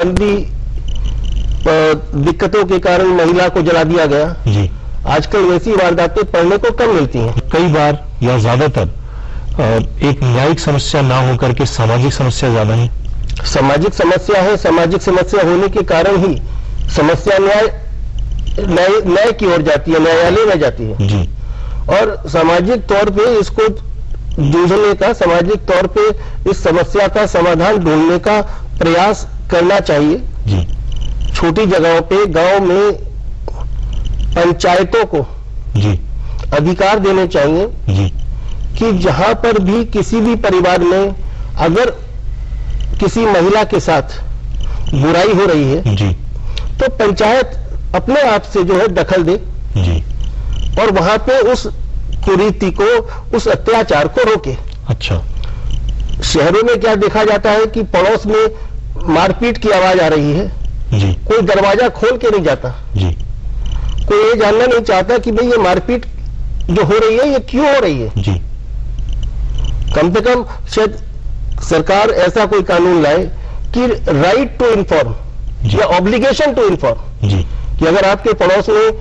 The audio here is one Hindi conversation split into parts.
गंदी दिक्कतों के कारण महिला को जला दिया गया जी। आजकल वैसी वारदातें पढ़ने को कम मिलती हैं। कई बार या ज्यादातर एक न्यायिक समस्या ना होकर के सामाजिक समस्या ज्यादा है। सामाजिक समस्या है, सामाजिक समस्या होने के कारण ही समस्या न्याय की ओर जाती है, न्यायालय में जाती है जी। और सामाजिक तौर पे इसको जूझने का, सामाजिक तौर पे इस समस्या का समाधान ढूंढने का प्रयास करना चाहिए जी। छोटी जगहों पे, गांव में पंचायतों को जी अधिकार देने चाहिए जी कि जहां पर भी किसी भी परिवार में अगर किसी महिला के साथ बुराई हो रही है जी, तो पंचायत अपने आप से जो है दखल दे जी और वहां पे उस कुरीति को, उस अत्याचार को रोके। अच्छा। शहरों में क्या देखा जाता है कि पड़ोस में मारपीट की आवाज आ रही है जी, कोई दरवाजा खोल के नहीं जाता जी, कोई ये जानना नहीं चाहता कि भाई ये मारपीट जो हो रही है ये क्यों हो रही है जी। कम से कम शायद सरकार ऐसा कोई कानून लाए कि राइट टू इन्फॉर्म या ऑब्लिगेशन टू इन्फॉर्म जी, कि अगर आपके पड़ोस में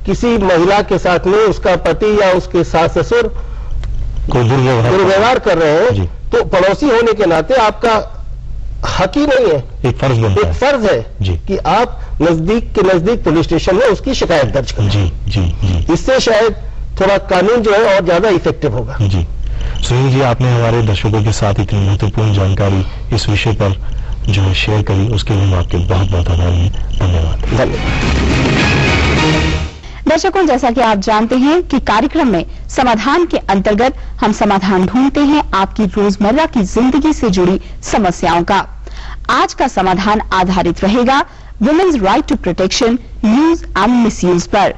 किसी महिला के साथ में उसका पति या उसके सास ससुर कोई दुर्व्यवहार कर रहे हैं तो पड़ोसी होने के नाते आपका हक ही नहीं है, एक फर्ज बनता है। एक फर्ज है जी। कि आप नजदीक के नजदीक पुलिस स्टेशन में उसकी शिकायत दर्ज करें। जी जी जी। इससे शायद थोड़ा कानून जो है और ज्यादा इफेक्टिव होगा। जी सुनील जी, आपने हमारे दर्शकों के साथ इतनी महत्वपूर्ण जानकारी इस विषय पर जो है शेयर करी, उसके लिए मैं आपके बहुत बहुत आभारी हैं। धन्यवाद। दर्शकों, जैसा कि आप जानते हैं कि कार्यक्रम में समाधान के अंतर्गत हम समाधान ढूंढते हैं आपकी रोजमर्रा की जिंदगी से जुड़ी समस्याओं का। आज का समाधान आधारित रहेगा women's right to protection, use and misuse पर।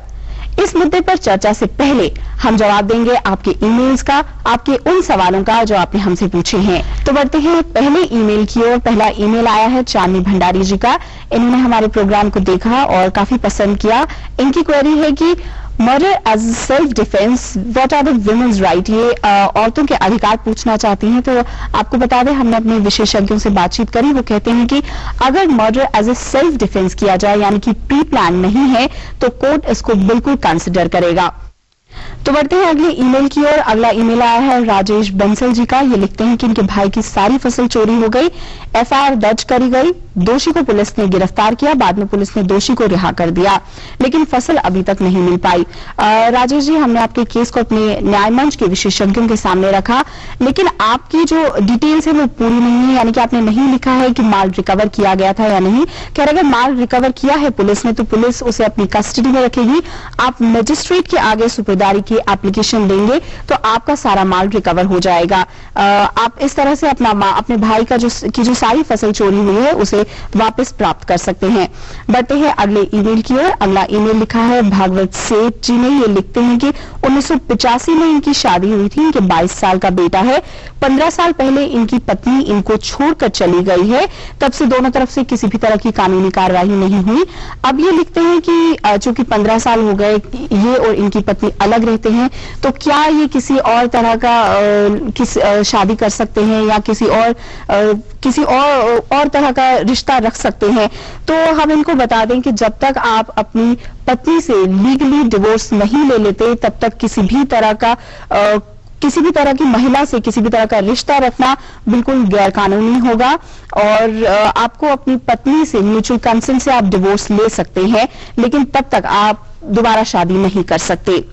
इस मुद्दे पर चर्चा से पहले हम जवाब देंगे आपके ईमेल्स का, आपके उन सवालों का जो आपने हमसे पूछे हैं। तो बढ़ते हैं पहले ईमेल की ओर। पहला ईमेल आया है चांदनी भंडारी जी का। इन्होंने हमारे प्रोग्राम को देखा और काफी पसंद किया। इनकी क्वेरी है कि murder as self defence, what are the women's right. ये औरतों के अधिकार पूछना चाहती हैं। तो आपको बता दें, हमने अपने विशेषज्ञों से बातचीत करी। वो कहते हैं कि अगर murder as a self defence किया जाए, यानी कि प्री प्लान नहीं है, तो कोर्ट इसको बिल्कुल कंसिडर करेगा। तो बढ़ते हैं अगले ईमेल की ओर। अगला ईमेल आया है राजेश बंसल जी का। ये लिखते हैं कि इनके भाई की सारी फसल चोरी हो गई, एफआईआर दर्ज करी गई, दोषी को पुलिस ने गिरफ्तार किया, बाद में पुलिस ने दोषी को रिहा कर दिया, लेकिन फसल अभी तक नहीं मिल पाई। राजेश जी, हमने आपके केस को अपने न्याय मंच के विशेषज्ञों के सामने रखा, लेकिन आपकी जो डिटेल्स है वो पूरी नहीं है, यानी कि आपने नहीं लिखा है कि माल रिकवर किया गया था या नहीं। खैर, अगर माल रिकवर किया है पुलिस ने तो पुलिस उसे अपनी कस्टडी में रखेगी। आप मजिस्ट्रेट के आगे सुपुर्दारी की एप्लीकेशन देंगे तो आपका सारा माल रिकवर हो जाएगा। आप इस तरह से अपने भाई का जो सारी फसल चोरी हुई है उसे वापस प्राप्त कर सकते हैं। बढ़ते हैं अगले ईमेल की ओर। अगला ईमेल लिखा है भागवत सेठ जी ने। ये लिखते हैं कि 1985 में इनकी शादी हुई थी, इनके 22 साल का बेटा है। 15 साल पहले इनकी पत्नी इनको छोड़कर चली गई है, तब से दोनों तरफ से किसी भी तरह की कानूनी कार्रवाई नहीं हुई। अब ये लिखते हैं कि चूंकि 15 साल हो गए, ये और इनकी पत्नी अलग रहते हैं, तो क्या ये किसी और तरह का शादी कर सकते हैं या किसी और तरह का रिश्ता रख सकते हैं। तो हम इनको बता दें कि जब तक आप अपनी पत्नी से लीगली डिवोर्स नहीं ले लेते, तब तक किसी भी तरह की महिला से किसी भी तरह का रिश्ता रखना बिल्कुल गैर कानूनी होगा और आपको अपनी पत्नी से म्यूचुअल कंसेंट से आप डिवोर्स ले सकते हैं, लेकिन तब तक आप दोबारा शादी नहीं कर सकते।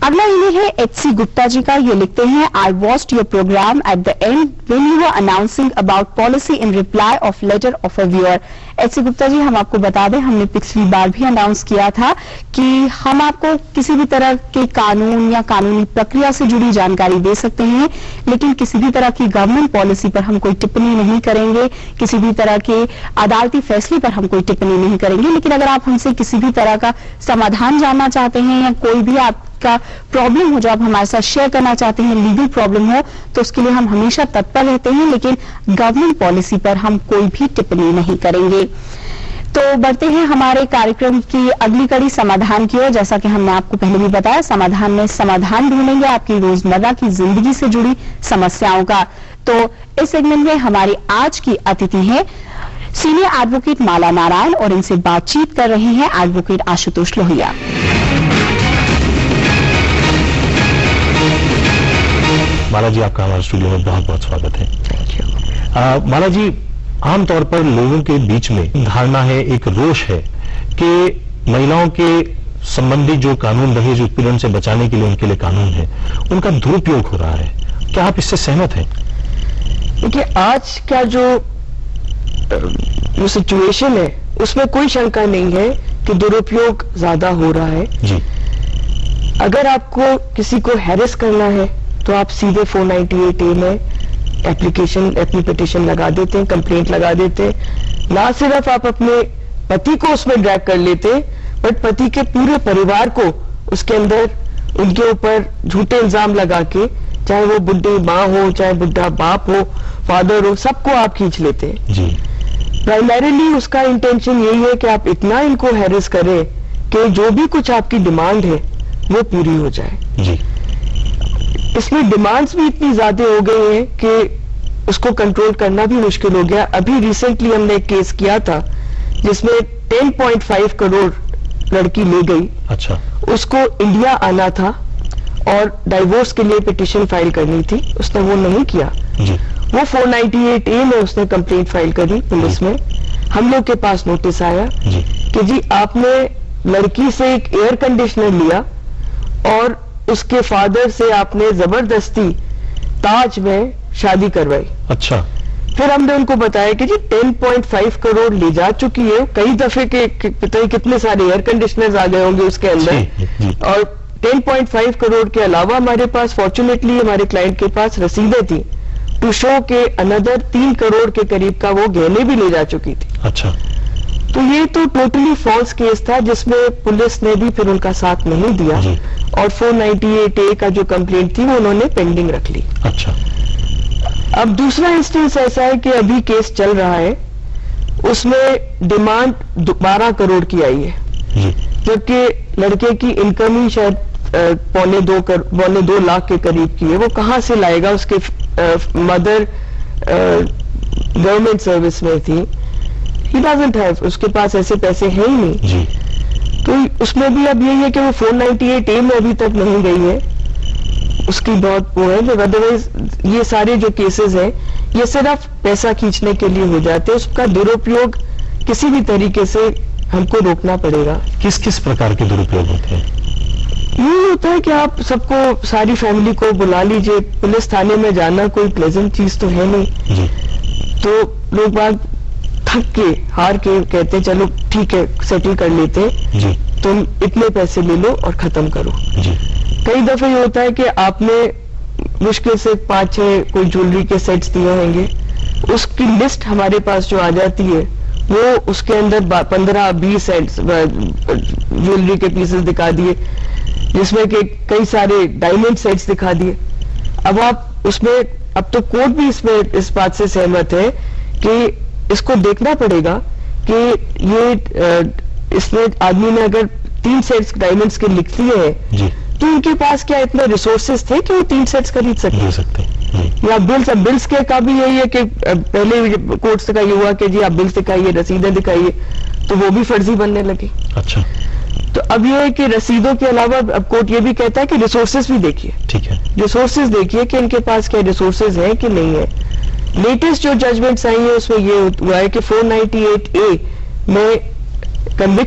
अगला ईमेल है एचसी गुप्ता जी का। ये लिखते हैं, I watched your programme at the end when you were announcing about policy in reply of letter of a viewer. HC Gupta ji, हम आपको बता दें, हमने पिछली बार भी अनाउंस किया था कि हम आपको किसी भी तरह के कानून या कानूनी प्रक्रिया से जुड़ी जानकारी दे सकते हैं, लेकिन किसी भी तरह की गवर्नमेंट पॉलिसी पर हम कोई टिप्पणी नहीं करेंगे, किसी भी तरह के अदालती फैसले पर हम कोई टिप्पणी नहीं करेंगे। लेकिन अगर आप हमसे किसी भी तरह का समाधान जानना चाहते हैं या कोई भी आपका प्रॉब्लम हो जो आप हमारे साथ शेयर करना चाहते हैं, लीगल प्रॉब्लम हो, तो उसके लिए हम हमेशा तत्पर रहते हैं, लेकिन गवर्नमेंट पॉलिसी पर हम कोई भी टिप्पणी नहीं करेंगे। तो बढ़ते हैं हमारे कार्यक्रम की अगली कड़ी समाधान की ओर। जैसा कि हमने आपको पहले भी बताया, समाधान में समाधान ढूंढेंगे आपकी रोजमर्रा की जिंदगी से जुड़ी समस्याओं का। तो इस सेगमेंट में हमारी आज की अतिथि है सीनियर एडवोकेट माला नारायण और इनसे बातचीत कर रहे हैं एडवोकेट आशुतोष लोहिया। माला जी, आपका हमारे स्टूडियो में बहुत बहुत स्वागत है। Thank you. माला जी, आमतौर पर लोगों के बीच में धारणा है, एक रोष है कि महिलाओं के संबंधी जो कानून, दहेज उत्पीड़न से बचाने के लिए उनके लिए कानून है, उनका दुरुपयोग हो रहा है। क्या आप इससे सहमत हैं? देखिए, आज का जो सिचुएशन है उसमें कोई शंका नहीं है कि दुरुपयोग ज्यादा हो रहा है जी। अगर आपको किसी को हैरेस करना है तो आप सीधे 498A में अपनी पिटीशन लगा देते हैं, कंप्लेंट लगा देते हैं। ना सिर्फ आप अपने पति को उसमें ड्रैग कर लेते, बट पति के पूरे परिवार को उसके अंदर उनके ऊपर झूठे इल्जाम लगा के, चाहे वो बुढ़ी माँ हो, चाहे बुढ़ा बाप हो, फादर हो, सबको आप खींच लेते हैं जी। प्राइमरीली उसका इंटेंशन यही है कि आप इतना इनको हैरेस करें कि जो भी कुछ आपकी डिमांड है वो पूरी हो जाए जी। इसमें डिमांड्स भी इतनी ज्यादा हो गई हैं कि उसको कंट्रोल करना भी मुश्किल हो गया। अभी रिसेंटली हमने एक केस किया था जिसमें 10.5 करोड़ लड़की ले गई। अच्छा। उसको इंडिया आना था और डाइवोर्स के लिए पिटीशन फाइल करनी थी, उसने वो नहीं किया जी। वो 498A में उसने कंप्लेंट फाइल करी पुलिस में। हम लोग के पास नोटिस आया जी। कि जी आपने लड़की से एक एयर कंडीशनर लिया और उसके फादर से आपने जबरदस्ती ताज में शादी करवाई। अच्छा। फिर हमने उनको बताया कि जी 10.5 करोड़ ले जा चुकी है, कई दफे के पता नहीं कितने सारे एयर कंडीशनर्स आ गए होंगे उसके अंदर जी। और 10.5 करोड़ के अलावा हमारे पास फॉर्चुनेटली हमारे क्लाइंट के पास रसीदें थी टू शो के अनदर 3 करोड़ के करीब का वो गहने भी ले जा चुकी थी। अच्छा। तो ये तो टोटली फॉल्स केस था जिसमें पुलिस ने भी फिर उनका साथ नहीं दिया जी। और 498A का जो कंप्लेंट थी वो उन्होंने पेंडिंग रख ली। अच्छा। अब दूसरा इंस्टेंस ऐसा है कि अभी केस चल रहा है, उसमें डिमांड 12 करोड़ की आई है जी। जबकि लड़के की इनकम ही शायद 2.25 लाख के करीब की है। वो कहाँ से लाएगा? उसके मदर गवर्नमेंट सर्विस में थी, ही डजंट हैव, उसके पास ऐसे पैसे हैं ही नहीं जी। तो उसमें भी अब यही है कि वो 498A में अभी तक नहीं गई है, उसकी बहुत वो है। अदरवाइज ये सारे जो केसेस हैं ये सिर्फ पैसा खींचने के लिए हो जाते हैं, उसका दुरुपयोग किसी भी तरीके से हमको रोकना पड़ेगा। किस किस प्रकार के दुरुपयोग होते हैं? ये होता है कि आप सबको, सारी फैमिली को बुला लीजिए, पुलिस थाने में जाना कोई प्लेजेंट चीज तो है नहीं जी। तो लोग बात थक के हार के कहते हैं चलो ठीक है सेटल कर लेते हैं जी। तुम इतने पैसे ले लो और खत्म करो। जी। कई दफे ये होता है कि आपने मुश्किल से 5-6 कोई ज्वेलरी के सेट्स दिए होंगे, उसकी लिस्ट हमारे पास जो आ जाती है वो उसके अंदर 15-20 सेट्स ज्वेलरी के पीसेस दिखा दिए जिसमें कि कई सारे डायमंड सेट्स दिखा दिए। अब आप उसमें, अब तो कोर्ट भी इसमें इस बात से सहमत है कि इसको देखना पड़ेगा कि ये इसने आदमी ने अगर 3 सेट्स डायमंड्स के लिख दिए हैं जी। तो उनके पास क्या इतने रिसोर्सेज थे कि वो 3 सेट्स खरीद ले सके? सकते हैं जी। या बिल्स के का भी यही है कि पहले कोर्ट का ये हुआ कि जी आप बिल्स दिखाइए, रसीदें दिखाइए, तो वो भी फर्जी बनने लगी। अच्छा। तो अब ये है कि रसीदों के अलावा अब कोर्ट ये भी कहता है कि रिसोर्सेज भी देखिए, ठीक है। रिसोर्सेज देखिए कि इनके पास क्या रिसोर्सेज हैं कि नहीं है। लेटेस्ट जो जजमेंट्स आई है उसमें ये हुआ है कि 498A में कन्विक्शन